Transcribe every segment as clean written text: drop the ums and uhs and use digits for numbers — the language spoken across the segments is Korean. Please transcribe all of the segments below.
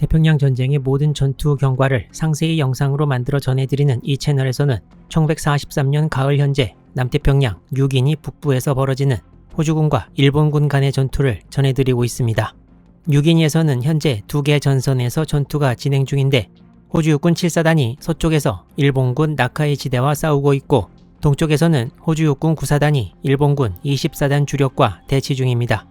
태평양 전쟁의 모든 전투 경과를 상세히 영상으로 만들어 전해드리는 이 채널에서는 1943년 가을 현재 남태평양 뉴기니 북부에서 벌어지는 호주군과 일본군 간의 전투를 전해드리고 있습니다. 뉴기니에서는 현재 2개 전선에서 전투가 진행 중인데 호주 육군 7사단이 서쪽에서 일본군 나카이 지대와 싸우고 있고 동쪽에서는 호주 육군 9사단이 일본군 24단 주력과 대치 중입니다.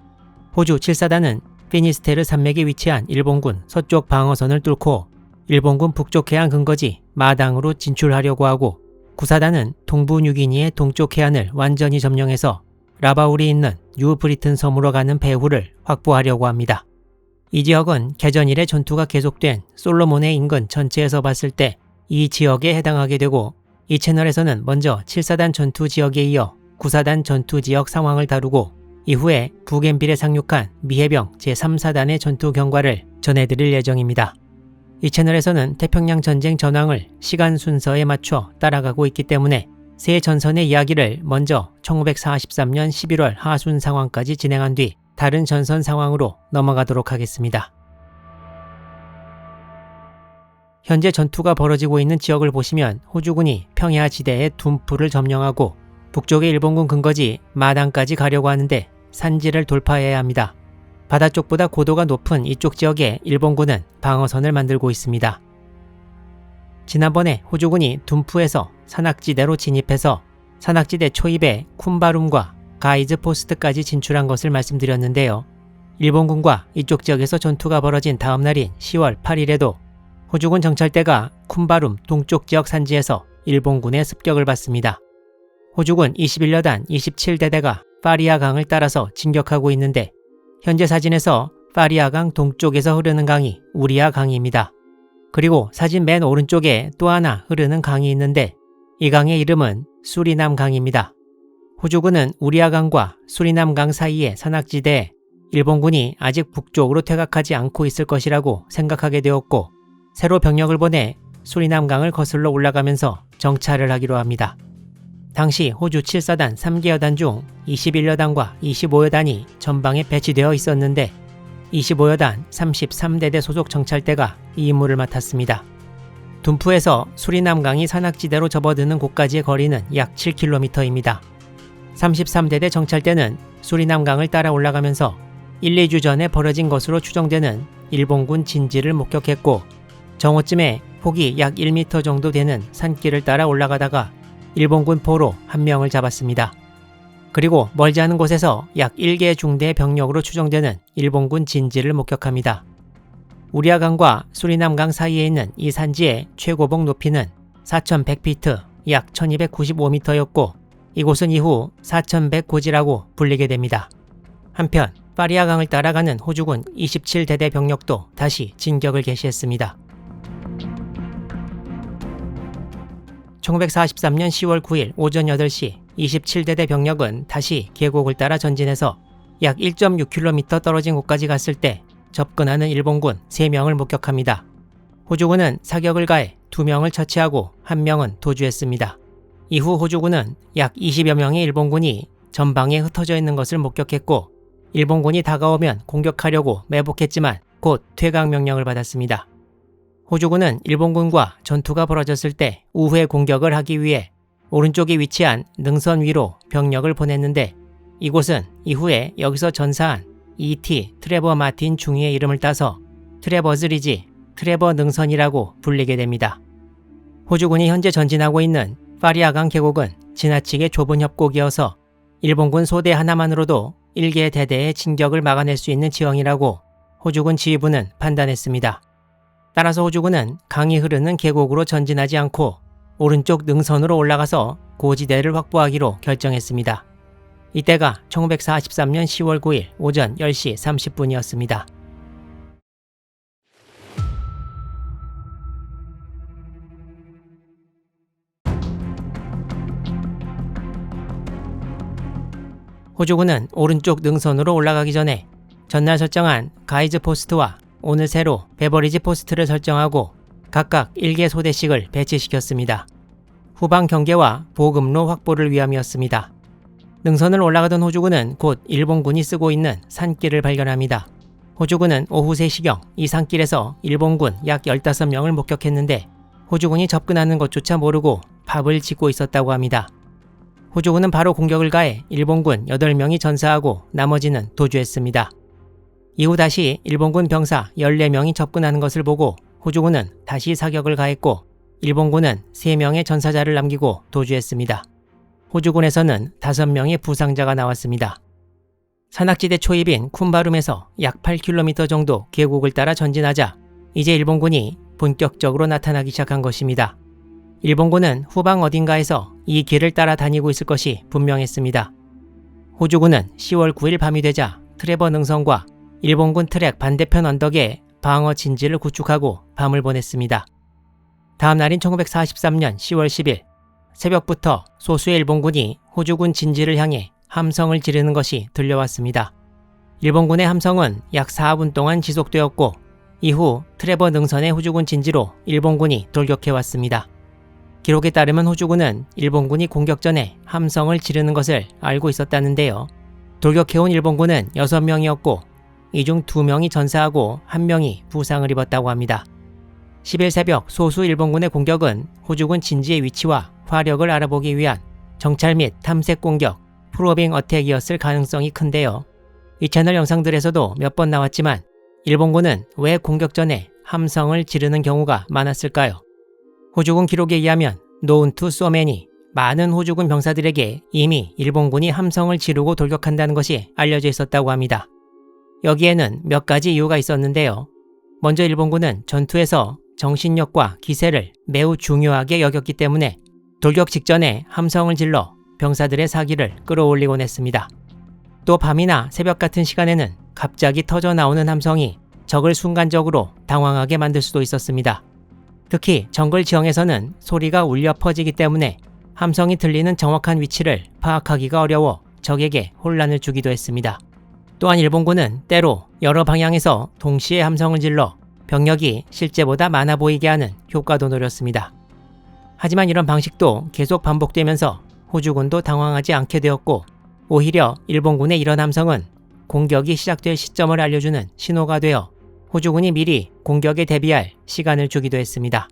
호주 7사단은 피니스테르 산맥에 위치한 일본군 서쪽 방어선을 뚫고 일본군 북쪽 해안 근거지 마당으로 진출하려고 하고 9사단은 동부 뉴기니의 동쪽 해안을 완전히 점령해서 라바울이 있는 뉴브리튼 섬으로 가는 배후를 확보하려고 합니다. 이 지역은 개전 이래 전투가 계속된 솔로몬의 인근 전체에서 봤을 때 이 지역에 해당하게 되고 이 채널에서는 먼저 7사단 전투 지역에 이어 9사단 전투 지역 상황을 다루고 이후에 부겐빌에 상륙한 미해병 제3사단의 전투 경과를 전해드릴 예정입니다. 이 채널에서는 태평양 전쟁 전황을 시간 순서에 맞춰 따라가고 있기 때문에 세 전선의 이야기를 먼저 1943년 11월 하순 상황까지 진행한 뒤 다른 전선 상황으로 넘어가도록 하겠습니다. 현재 전투가 벌어지고 있는 지역을 보시면 호주군이 평야 지대의 둔푸를 점령하고 북쪽의 일본군 근거지 마당까지 가려고 하는데 산지를 돌파해야 합니다. 바다 쪽보다 고도가 높은 이쪽 지역에 일본군은 방어선을 만들고 있습니다. 지난번에 호주군이 둔푸에서 산악지대로 진입해서 산악지대 초입에 쿤바룸과 가이즈 포스트까지 진출한 것을 말씀드렸는데요. 일본군과 이쪽 지역에서 전투가 벌어진 다음 날인 10월 8일에도 호주군 정찰대가 쿤바룸 동쪽 지역 산지에서 일본군의 습격을 받습니다. 호주군 21여단 27대대가 파리아 강을 따라서 진격하고 있는데 현재 사진에서 파리아 강 동쪽에서 흐르는 강이 우리아 강입니다. 그리고 사진 맨 오른쪽에 또 하나 흐르는 강이 있는데 이 강의 이름은 수리남 강입니다. 호주군은 우리아 강과 수리남 강 사이의 산악지대에 일본군이 아직 북쪽으로 퇴각하지 않고 있을 것이라고 생각하게 되었고 새로 병력을 보내 수리남 강을 거슬러 올라가면서 정찰을 하기로 합니다. 당시 호주 7사단 3개 여단 중 21여단과 25여단이 전방에 배치되어 있었는데 25여단 33대대 소속 정찰대가 이 임무를 맡았습니다. 둔푸에서 수리남강이 산악지대로 접어드는 곳까지의 거리는 약 7km입니다. 33대대 정찰대는 수리남강을 따라 올라가면서 1, 2주 전에 벌어진 것으로 추정되는 일본군 진지를 목격했고 정오쯤에 폭이 약 1m 정도 되는 산길을 따라 올라가다가 일본군 포로 한 명을 잡았습니다. 그리고 멀지 않은 곳에서 약 1개 중대 병력으로 추정되는 일본군 진지를 목격합니다. 우리아강과 수리남강 사이에 있는 이 산지의 최고봉 높이는 4100피트, 약 1295m였고 이곳은 이후 4100고지라고 불리게 됩니다. 한편 파리아강을 따라가는 호주군 27대대 병력도 다시 진격을 개시했습니다. 1943년 10월 9일 오전 8시 27대대 병력은 다시 계곡을 따라 전진해서 약 1.6km 떨어진 곳까지 갔을 때 접근하는 일본군 3명을 목격합니다. 호주군은 사격을 가해 2명을 처치하고 1명은 도주했습니다. 이후 호주군은 약 20여 명의 일본군이 전방에 흩어져 있는 것을 목격했고 일본군이 다가오면 공격하려고 매복했지만 곧 퇴각 명령을 받았습니다. 호주군은 일본군과 전투가 벌어졌을 때 우회 공격을 하기 위해 오른쪽에 위치한 능선 위로 병력을 보냈는데 이곳은 이후에 여기서 전사한 E.T. 트레버 마틴 중위의 이름을 따서 트레버즈 리지, 트레버 능선이라고 불리게 됩니다. 호주군이 현재 전진하고 있는 파리아강 계곡은 지나치게 좁은 협곡이어서 일본군 소대 하나만으로도 1개 대대의 진격을 막아낼 수 있는 지형이라고 호주군 지휘부는 판단했습니다. 따라서 호주군은 강이 흐르는 계곡으로 전진하지 않고 오른쪽 능선으로 올라가서 고지대를 확보하기로 결정했습니다. 이때가 1943년 10월 9일 오전 10시 30분이었습니다. 호주군은 오른쪽 능선으로 올라가기 전에 전날 설정한 가이즈 포스트와 오늘 새로 베버리지 포스트를 설정하고 각각 1개 소대씩을 배치시켰습니다. 후방 경계와 보급로 확보를 위함이었습니다. 능선을 올라가던 호주군은 곧 일본군이 쓰고 있는 산길을 발견합니다. 호주군은 오후 3시경 이 산길에서 일본군 약 15명을 목격했는데 호주군이 접근하는 것조차 모르고 밥을 짓고 있었다고 합니다. 호주군은 바로 공격을 가해 일본군 8명이 전사하고 나머지는 도주했습니다. 이후 다시 일본군 병사 14명이 접근하는 것을 보고 호주군은 다시 사격을 가했고 일본군은 3명의 전사자를 남기고 도주했습니다. 호주군에서는 5명의 부상자가 나왔습니다. 산악지대 초입인 쿤바룸에서 약 8km 정도 계곡을 따라 전진하자 이제 일본군이 본격적으로 나타나기 시작한 것입니다. 일본군은 후방 어딘가에서 이 길을 따라 다니고 있을 것이 분명했습니다. 호주군은 10월 9일 밤이 되자 트레버 능선과 일본군 트랙 반대편 언덕에 방어 진지를 구축하고 밤을 보냈습니다. 다음 날인 1943년 10월 10일 새벽부터 소수의 일본군이 호주군 진지를 향해 함성을 지르는 것이 들려왔습니다. 일본군의 함성은 약 4분 동안 지속되었고 이후 트레버 능선의 호주군 진지로 일본군이 돌격해왔습니다. 기록에 따르면 호주군은 일본군이 공격 전에 함성을 지르는 것을 알고 있었다는데요. 돌격해온 일본군은 6명이었고 이 중 2명이 전사하고 1명이 부상을 입었다고 합니다. 10일 새벽 소수 일본군의 공격은 호주군 진지의 위치와 화력을 알아보기 위한 정찰 및 탐색 공격, 프로빙 어택이었을 가능성이 큰데요. 이 채널 영상들에서도 몇 번 나왔지만 일본군은 왜 공격 전에 함성을 지르는 경우가 많았을까요? 호주군 기록에 의하면 known to so many, 많은 호주군 병사들에게 이미 일본군이 함성을 지르고 돌격한다는 것이 알려져 있었다고 합니다. 여기에는 몇 가지 이유가 있었는데요. 먼저 일본군은 전투에서 정신력과 기세를 매우 중요하게 여겼기 때문에 돌격 직전에 함성을 질러 병사들의 사기를 끌어올리곤 했습니다. 또 밤이나 새벽 같은 시간에는 갑자기 터져 나오는 함성이 적을 순간적으로 당황하게 만들 수도 있었습니다. 특히 정글 지형에서는 소리가 울려 퍼지기 때문에 함성이 들리는 정확한 위치를 파악하기가 어려워 적에게 혼란을 주기도 했습니다. 또한 일본군은 때로 여러 방향에서 동시에 함성을 질러 병력이 실제보다 많아 보이게 하는 효과도 노렸습니다. 하지만 이런 방식도 계속 반복되면서 호주군도 당황하지 않게 되었고 오히려 일본군의 이런 함성은 공격이 시작될 시점을 알려주는 신호가 되어 호주군이 미리 공격에 대비할 시간을 주기도 했습니다.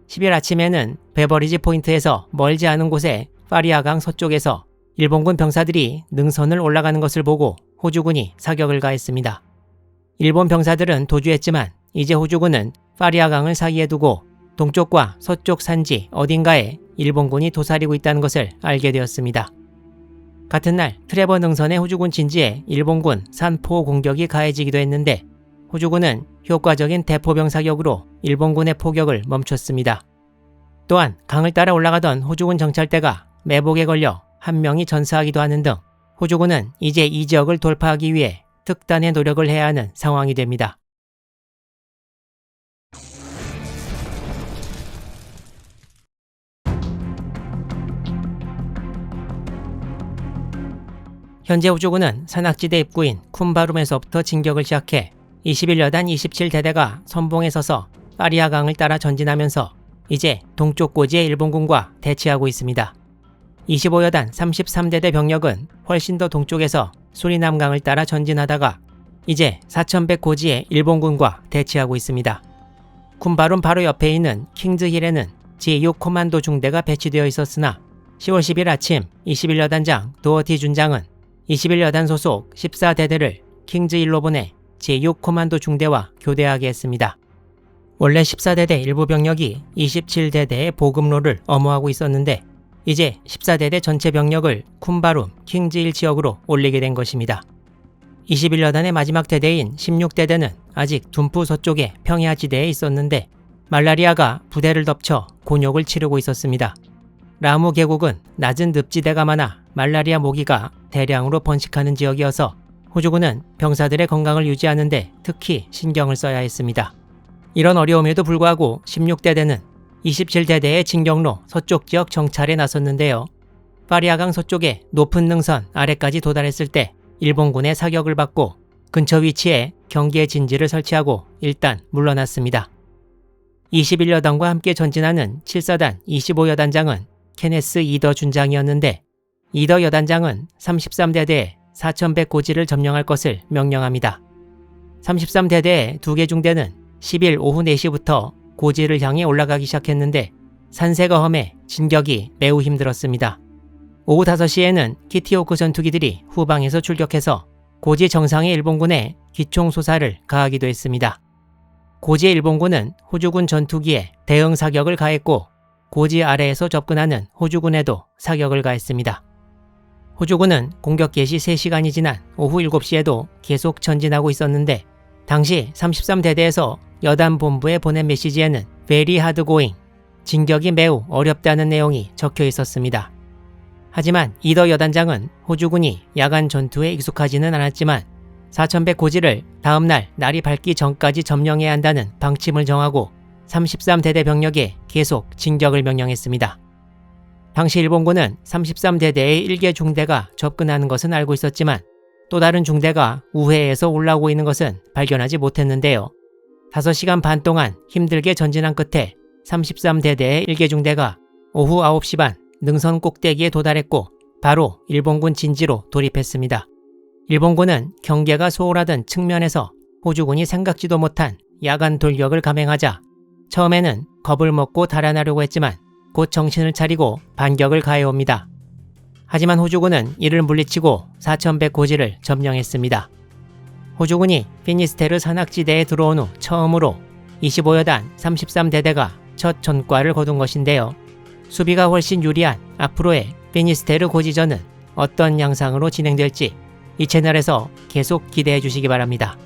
10일 아침에는 베버리지 포인트에서 멀지 않은 곳에 파리아강 서쪽에서 일본군 병사들이 능선을 올라가는 것을 보고 호주군이 사격을 가했습니다. 일본 병사들은 도주했지만 이제 호주군은 파리아강을 사이에 두고 동쪽과 서쪽 산지 어딘가에 일본군이 도사리고 있다는 것을 알게 되었습니다. 같은 날 트레버 능선의 호주군 진지에 일본군 산포 공격이 가해지기도 했는데 호주군은 효과적인 대포병 사격으로 일본군의 포격을 멈췄습니다. 또한 강을 따라 올라가던 호주군 정찰대가 매복에 걸려 1명이 전사하기도 하는 등 호주군은 이제 이 지역을 돌파하기 위해 특단의 노력을 해야 하는 상황이 됩니다. 현재 호주군은 산악지대 입구인 쿤바룸에서부터 진격을 시작해 21여단 27대대가 선봉에 서서 파리아강을 따라 전진하면서 이제 동쪽 고지의 일본군과 대치하고 있습니다. 25여단 33대대 병력은 훨씬 더 동쪽에서 수리남강을 따라 전진하다가 이제 4100 고지의 일본군과 대치하고 있습니다. 쿤바룸 바로 옆에 있는 킹즈힐에는 제6 코만도 중대가 배치되어 있었으나 10월 10일 아침 21여단장 도어티 준장은 21여단 소속 14대대를 킹즈힐로 보내 제6 코만도 중대와 교대하게 했습니다. 원래 14대대 일부 병력이 27대대의 보급로를 엄호하고 있었는데 이제 14대대 전체 병력을 쿤바룸, 킹즈힐 지역으로 올리게 된 것입니다. 21여단의 마지막 대대인 16대대는 아직 둔푸 서쪽의 평야 지대에 있었는데 말라리아가 부대를 덮쳐 곤욕을 치르고 있었습니다. 라무 계곡은 낮은 늪지대가 많아 말라리아 모기가 대량으로 번식하는 지역이어서 호주군은 병사들의 건강을 유지하는 데 특히 신경을 써야 했습니다. 이런 어려움에도 불구하고 16대대는 27대대의 진격로 서쪽 지역 정찰에 나섰는데요. 파리아강 서쪽의 높은 능선 아래까지 도달했을 때 일본군의 사격을 받고 근처 위치에 경계 진지를 설치하고 일단 물러났습니다. 21여단과 함께 전진하는 7사단 25여단장은 케네스 이더 준장이었는데 이더 여단장은 33대대에 4100 고지를 점령할 것을 명령합니다. 33대대의 2개 중대는 10일 오후 4시부터 고지를 향해 올라가기 시작했는데 산세가 험해 진격이 매우 힘들었습니다. 오후 5시에는 키티오크 전투기들이 후방에서 출격해서 고지 정상의 일본군에 기총소사를 가하기도 했습니다. 고지의 일본군은 호주군 전투기에 대응 사격을 가했고 고지 아래에서 접근하는 호주군에도 사격을 가했습니다. 호주군은 공격 개시 3시간이 지난 오후 7시에도 계속 전진하고 있었는데 당시 33대대에서 여단 본부에 보낸 메시지에는 Very hard going, 진격이 매우 어렵다는 내용이 적혀 있었습니다. 하지만 이더 여단장은 호주군이 야간 전투에 익숙하지는 않았지만 4100 고지를 다음날 날이 밝기 전까지 점령해야 한다는 방침을 정하고 33대대 병력에 계속 진격을 명령했습니다. 당시 일본군은 33대대의 1개 중대가 접근하는 것은 알고 있었지만 또 다른 중대가 우회에서 올라오고 있는 것은 발견하지 못했는데요. 5시간 반 동안 힘들게 전진한 끝에 33대대의 1개 중대가 오후 9시 반 능선 꼭대기에 도달했고 바로 일본군 진지로 돌입했습니다. 일본군은 경계가 소홀하던 측면에서 호주군이 생각지도 못한 야간 돌격을 감행하자 처음에는 겁을 먹고 달아나려고 했지만 곧 정신을 차리고 반격을 가해옵니다. 하지만 호주군은 이를 물리치고 4100 고지를 점령했습니다. 호주군이 피니스테르 산악지대에 들어온 후 처음으로 25여단 33대대가 첫 전과를 거둔 것인데요. 수비가 훨씬 유리한 앞으로의 피니스테르 고지전은 어떤 양상으로 진행될지 이 채널에서 계속 기대해 주시기 바랍니다.